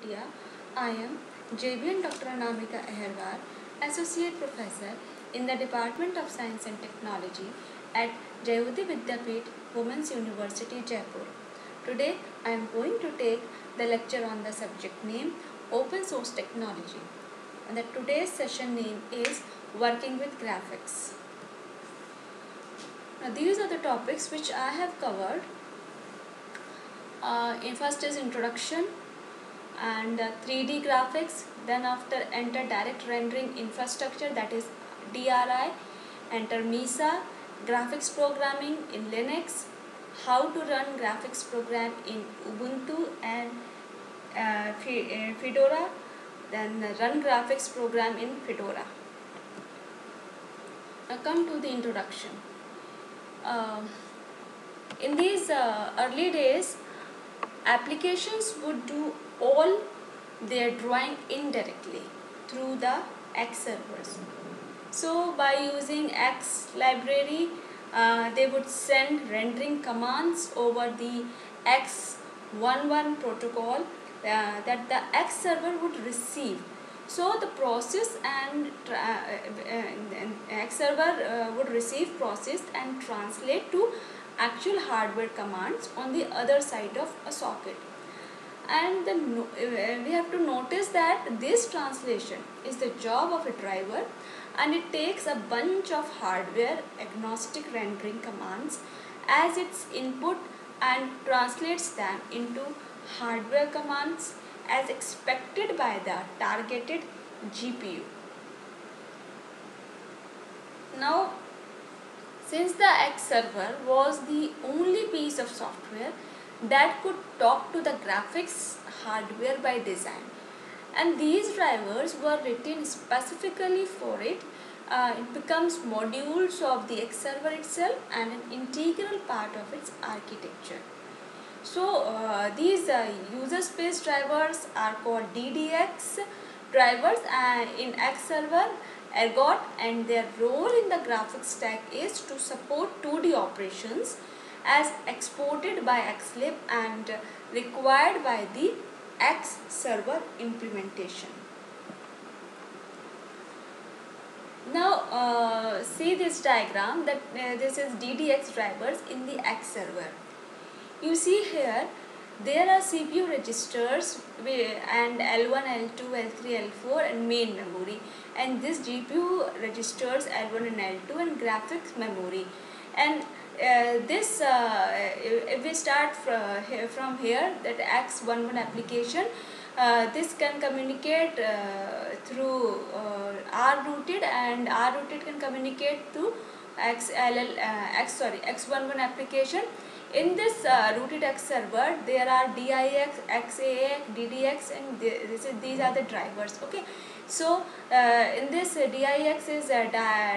India. I am JBN Dr. Anamika Aherwal, Associate Professor in the Department of Science and Technology at Jayoti Vidyapeeth Women's University, Jaipur. Today I am going to take the lecture on the subject name Open Source Technology. And the today's session name is Working with Graphics. Now these are the topics which I have covered. First is introduction and 3D graphics, then after enter direct rendering infrastructure, that is DRI, enter MESA, graphics programming in Linux, how to run graphics program in Ubuntu and Fedora, then run graphics program in Fedora. Now come to the introduction. In these early days, applications would do all their drawing indirectly through the X servers. So by using X library, they would send rendering commands over the X11 protocol that the X server would receive. So the process and X server would receive, process and translate to actual hardware commands on the other side of a socket. And we have to notice that this translation is the job of a driver, and it takes a bunch of hardware agnostic rendering commands as its input and translates them into hardware commands as expected by the targeted GPU. Now, since the X server was the only piece of software that could talk to the graphics hardware by design, and these drivers were written specifically for it, it becomes modules of the X server itself and an integral part of its architecture. So these user space drivers are called DDX drivers in X server ergot, and their role in the graphics stack is to support 2D operations as exported by XLib and required by the X server implementation. Now see this diagram that this is DDX drivers in the X server. You see here there are CPU registers and L1, L2, L3, L4 and main memory, and this GPU registers L1 and L2 and graphics memory. And if we start from here, that X11 application, this can communicate through R-rooted, and R-rooted can communicate to X11 application. In this rooted X server, there are DIX, XAX, DDX, and these are the drivers. Okay, so in this DIX is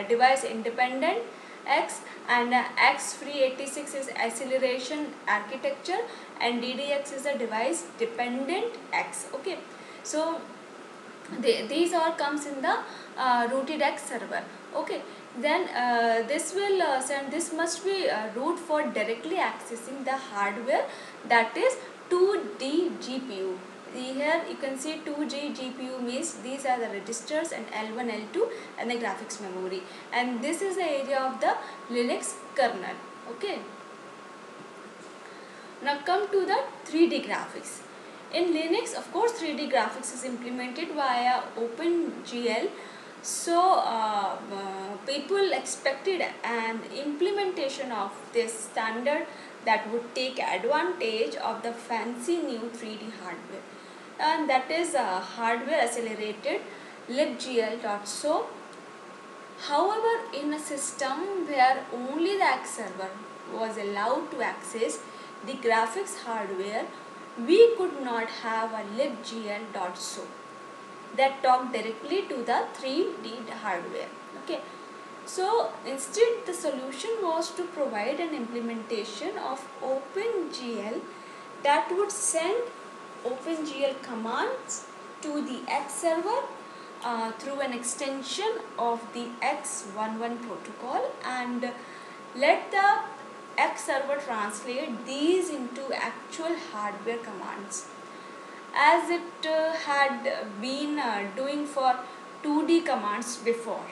device independent X, and X386 is acceleration architecture, and DDX is a device dependent X. Okay, so these all comes in the rooted X server. Okay, then this will send, this must be root for directly accessing the hardware, that is 2D GPU. Here you can see 2G GPU means these are the registers and L1, L2 and the graphics memory, and this is the area of the Linux kernel. Okay, now come to the 3D graphics. In Linux, of course, 3D graphics is implemented via OpenGL. So people expected an implementation of this standard that would take advantage of the fancy new 3D hardware, and that is hardware accelerated libgl.so. However, in a system where only the X server was allowed to access the graphics hardware, we could not have a libgl.so that talked directly to the 3D hardware. Okay, so instead the solution was to provide an implementation of OpenGL that would send OpenGL commands to the X server through an extension of the X11 protocol, and let the X server translate these into actual hardware commands. as it had been doing for 2D commands before.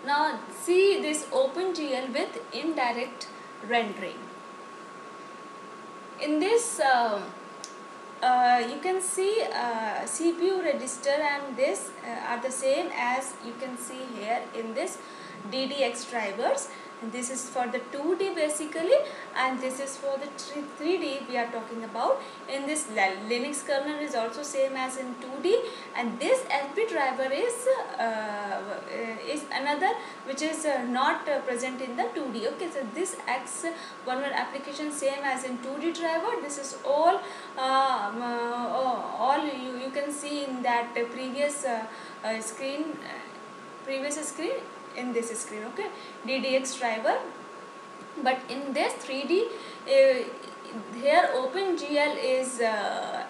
Now see this OpenGL with indirect rendering. In this you can see CPU register and this are the same as you can see here in this DDX drivers. And this is for the 2D basically, and this is for the 3D we are talking about. In this Linux kernel is also same as in 2D, and this FB driver is another which is not present in the 2D. Okay, so this X11 application same as in 2D driver. This is all you can see in that previous screen, in this screen. Okay, DDX driver. But in this 3D here OpenGL is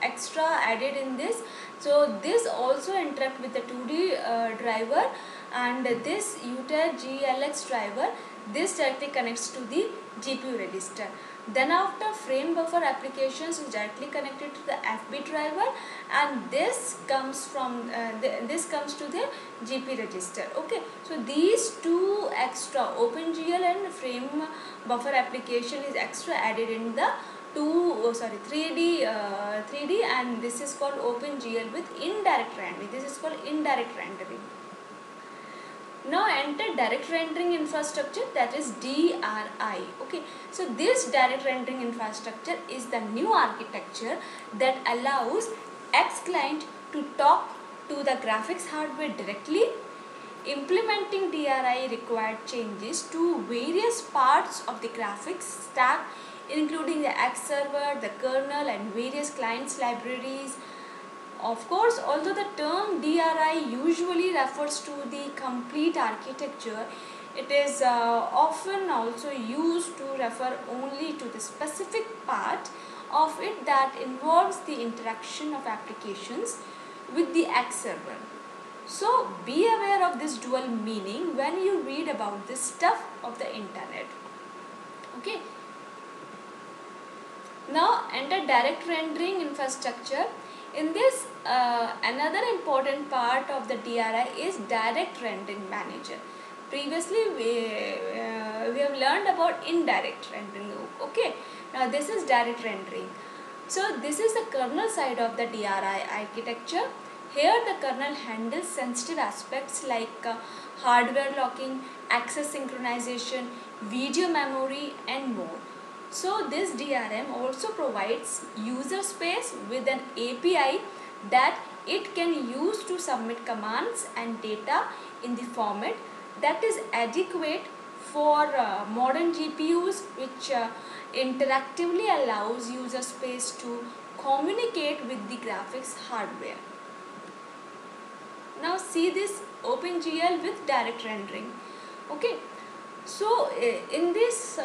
extra added in this, so this also interact with the 2D driver, and this UTGLX driver, this directly connects to the GPU register. Then after frame buffer applications is directly connected to the FB driver, and this comes from this comes to the GP register. Okay, so these two extra OpenGL and frame buffer application is extra added in the 3D, and this is called OpenGL with indirect rendering. This is called indirect rendering. Now enter direct rendering infrastructure, that is DRI. Okay, so this direct rendering infrastructure is the new architecture that allows X client to talk to the graphics hardware directly. Implementing DRI required changes to various parts of the graphics stack, including the X server, the kernel, and various clients libraries. Of course, although the term DRI usually refers to the complete architecture, it is often also used to refer only to the specific part of it that involves the interaction of applications with the X server. So be aware of this dual meaning when you read about this stuff of the internet. Okay. Now enter direct rendering infrastructure. In this, another important part of the DRI is direct rendering manager. Previously we have learned about indirect rendering. Okay, now this is direct rendering. So this is the kernel side of the DRI architecture. Here the kernel handles sensitive aspects like hardware locking, access synchronization, video memory, and more. So this DRM also provides user space with an API that it can use to submit commands and data in the format that is adequate for modern GPUs, which interactively allows user space to communicate with the graphics hardware. Now see this OpenGL with direct rendering. Okay, so in this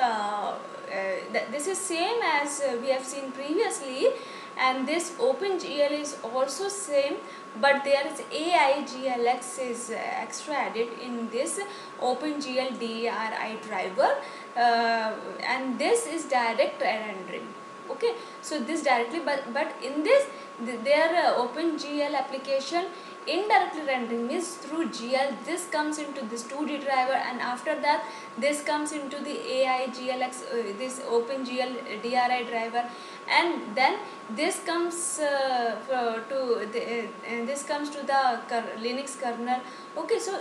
this is same as we have seen previously, and this OpenGL is also same, but there is AIGLX is extra added in this OpenGL DRI driver, and this is direct rendering. Okay, so this directly, but in this their OpenGL application indirectly rendering means through GL this comes into this 2D driver, and after that this comes into the AIGLX this OpenGL DRI driver, and then this comes this comes to the Linux kernel. Okay, so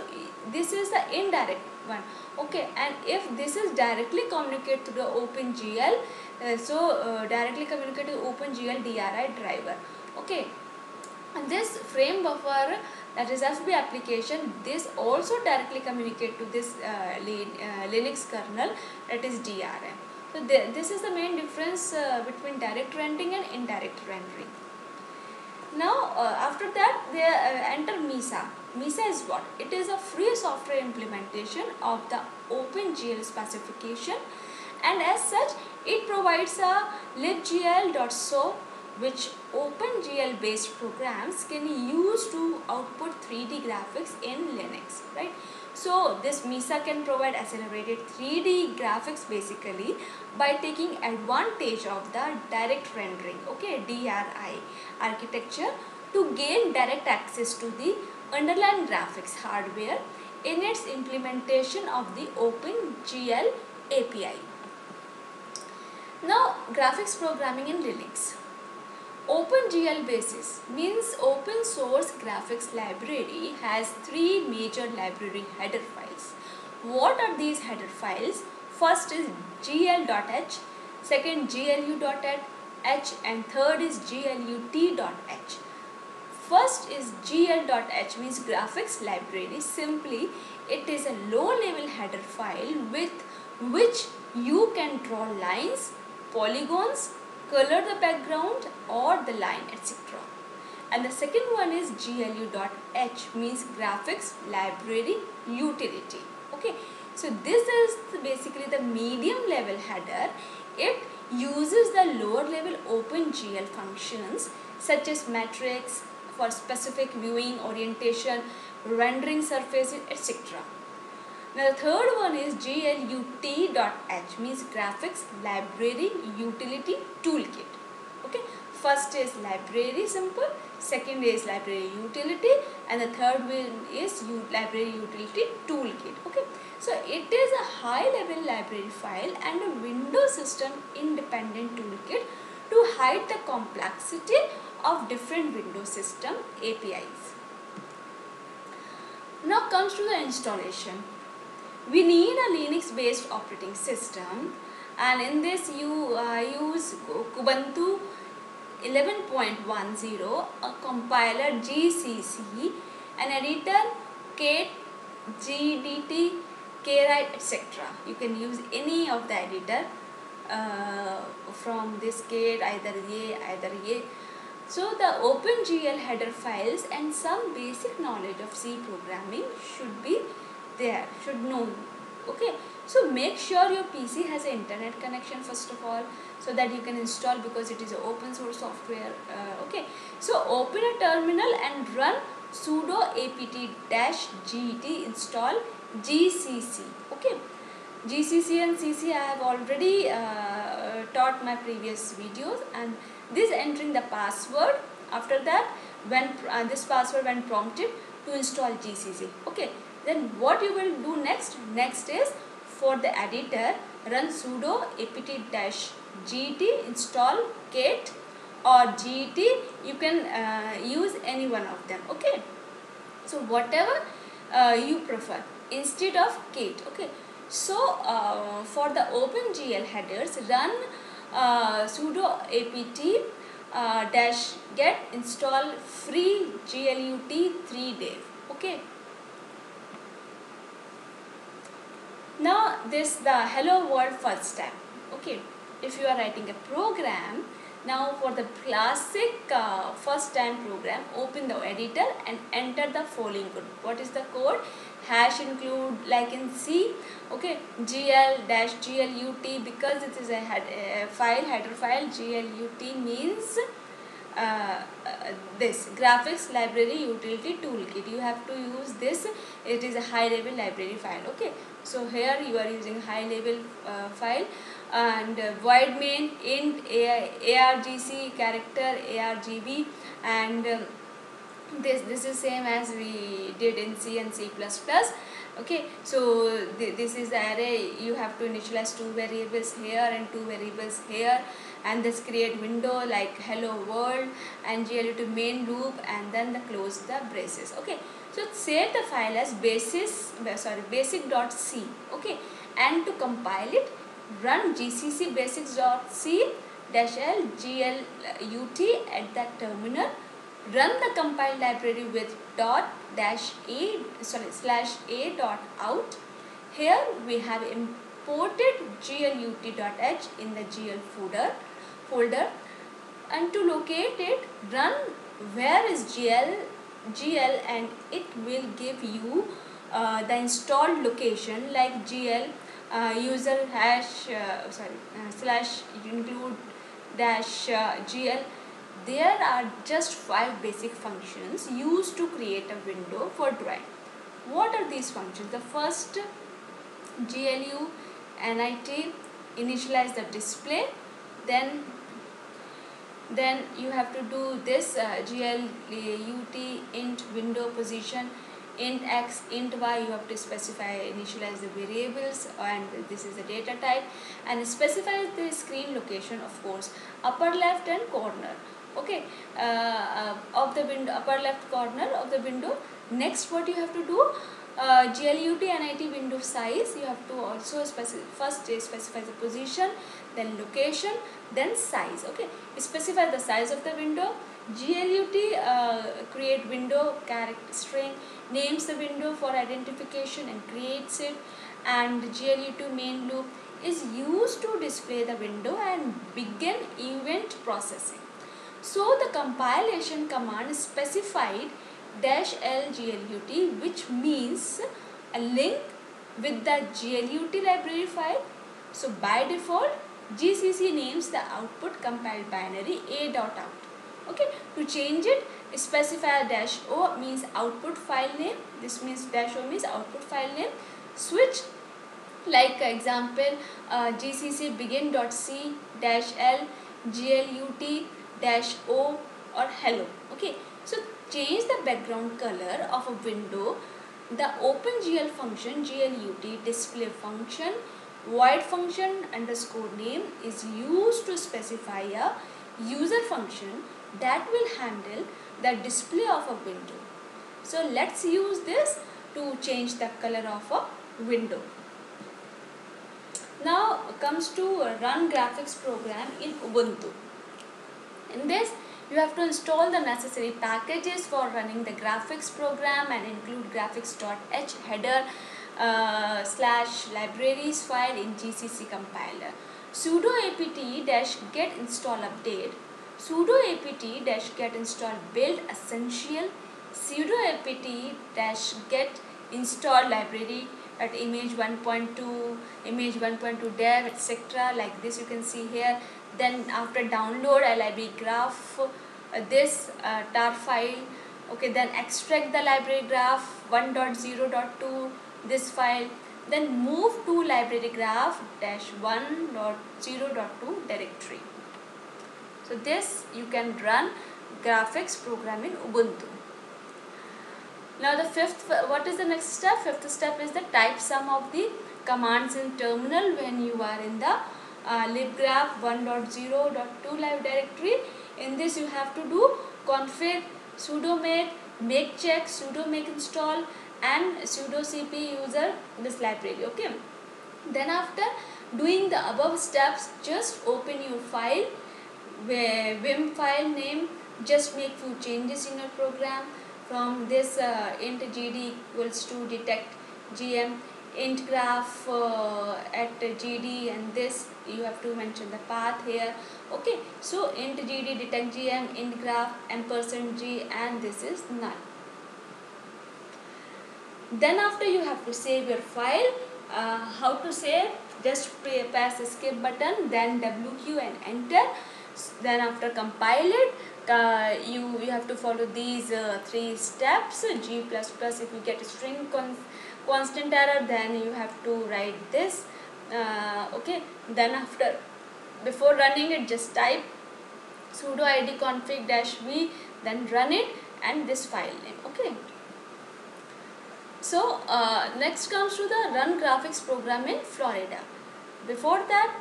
this is the indirect one. Okay, and if this is directly communicated to the OpenGL, directly communicate to OpenGL DRI driver. Okay, and this frame buffer, that is FB application, this also directly communicate to this Linux kernel, that is DRM. So this is the main difference between direct rendering and indirect rendering. Now after that enter MISA. MISA is what? It is a free software implementation of the OpenGL specification, and as such it provides a libgl.so which OpenGL based programs can use to output 3D graphics in Linux, right? So this MISA can provide accelerated 3D graphics basically by taking advantage of the direct rendering, okay, DRI architecture to gain direct access to the underlying graphics hardware in its implementation of the OpenGL API. Now, graphics programming in Linux. OpenGL basis means open source graphics library has three major library header files. What are these header files? First is gl.h, second glu.h, and third is glut.h. First is gl.h means graphics library. Simply, it is a low level header file with which you can draw lines, polygons, color the background or the line, etc. And the second one is glu.h means graphics library utility. Okay, so this is basically the medium level header. It uses the lower level OpenGL functions such as matrix for specific viewing orientation, rendering surfaces, etc. Now the third one is glut.h means graphics library utility toolkit. Okay, first is library simple, second is library utility, and the third one is library utility toolkit. Okay, so it is a high level library file and a Windows system independent toolkit to hide the complexity of different Windows system APIs. Now comes to the installation. We need a Linux based operating system, and in this you use Ubuntu 11.10, a compiler GCC, an editor Kate, GDT, Kwrite, etc. You can use any of the editor from this Kate, either A. So the OpenGL header files and some basic knowledge of C programming should be there, should know. Okay, so make sure your PC has an internet connection first of all, so that you can install, because it is an open source software. Okay, so open a terminal and run sudo apt-get install GCC. Okay, GCC and CC I have already taught my previous videos, and this entering the password. After that, when this password when prompted to install GCC. Okay, then what you will do next? Next is for the editor, run sudo apt-get install Kate or get. You can use any one of them. Okay, so whatever you prefer instead of Kate. Okay, so for the OpenGL headers, run sudo apt-get install free glut 3dev. Okay, now this the hello world first step. Okay, if you are writing a program, now for the classic first time program, open the editor and enter the following code. What is the code? Hash include, like in C. Okay, gl-glut, because it is a header file. Glut means this graphics library utility toolkit. You have to use this. It is a high level library file. Okay, so here you are using high level file, and void main int argc character argv, and this is same as we did in C and C++. Okay, so this is the array. You have to initialize two variables here and two variables here, and this create window like hello world and glut main loop, and then the close the braces. Okay, so save the file as basic.c. okay, and to compile it, run gcc basics.c -l glut at the terminal. Run the compile library with /a.out. Here we have imported glut.h in the gl folder, and to locate it, run where is gl, and it will give you the installed location like gl user hash /include -gl there are just 5 basic functions used to create a window for drawing. What are these functions? The first, GLU NIT, initialize the display. Then you have to do this GLUT int window position, int x, int y. You have to specify, initialize the variables, and this is the data type, and specify the screen location, of course, upper left and corner, okay, of the window, upper left corner of the window. Next, what you have to do, GLUT NIT window size, you have to also first specify the position, then location, then size. Okay, specify the size of the window. GLUT create window character string, names the window for identification and creates it, and GLUT main loop is used to display the window and begin event processing. So the compilation command specified -l GLUT, which means a link with the GLUT library file. So by default, GCC names the output compiled binary a.out. Okay, to change it, specify -o means output file name. This means -o means output file name. Switch, like example, GCC begin.c -l GLUT -o or hello. Okay, so change the background color of a window. The OpenGL function, GLUT display function, void function underscore name is used to specify a user function that will handle the display of a window. So let's use this to change the color of a window. Now comes to run graphics program in Ubuntu. In this, you have to install the necessary packages for running the graphics program and include graphics.h header /libraries file in GCC compiler. Sudo apt-get install update, sudo apt-get install build essential, sudo apt-get install library at image 1.2, image 1.2 dev, etc. Like this you can see here. Then after download lib graph, this tar file. Okay, then extract the library graph 1.0.2, this file. Then move to library graph -1.0.2 directory. So this you can run graphics program in Ubuntu. Now the fifth, what is the next step? Fifth step is the type some of the commands in terminal when you are in the libgraph 1.0.2 live directory. In this you have to do config, sudo make check, sudo make install, and sudo cp user this library. Okay, then after doing the above steps, just open your file, vim file name, just make few changes in your program. From this int gd equals to detect gm, int graph at gd, and this you have to mention the path here. Okay, so int gd detect gm, int graph %g, and this is null. Then after you have to save your file. How to save? Just press escape button, then wq and enter. Then after compile it, you have to follow these 3 steps. G++, if you get a string constant error, then you have to write this. Okay, then after, before running it, just type sudo id config -v, then run it, and this file name. Okay, so next comes to the run graphics program in Florida. Before that,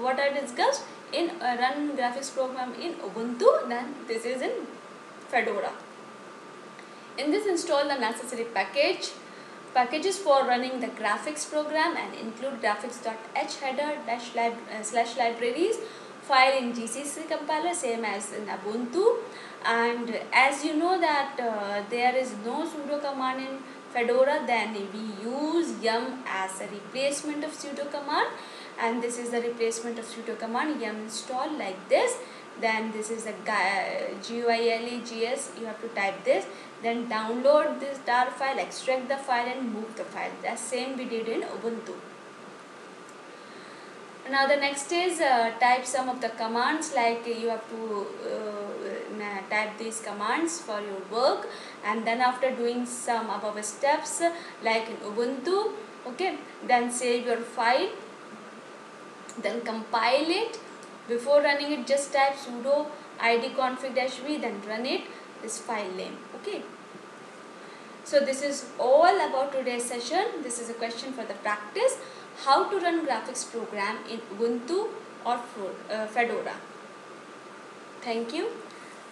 what I discussed in run graphics program in Ubuntu, then this is in Fedora. In this, install the necessary packages for running the graphics program and include graphics.h header /libraries file in GCC compiler, same as in Ubuntu. And as you know that there is no sudo command in Fedora, then we use yum as a replacement of sudo command, and this is the replacement of sudo command, yum install, like this. Then this is a GYLEGS, you have to type this, then download this tar file, extract the file, and move the file. That's same we did in Ubuntu. Now the next is type some of the commands, like you have to type these commands for your work, and then after doing some above steps like in Ubuntu, okay, then save your file, then compile it. Before running it, just type sudo id-config-v, then run it, this file name, okay. So this is all about today's session. This is a question for the practice: how to run graphics program in Ubuntu or Fedora. Thank you.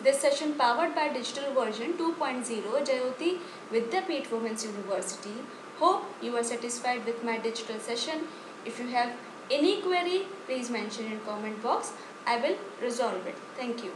This session powered by Digital Version 2.0 Jayoti Vidyapeeth Women's University. Hope you are satisfied with my digital session. If you have any query, please mention in comment box. I will resolve it. Thank you.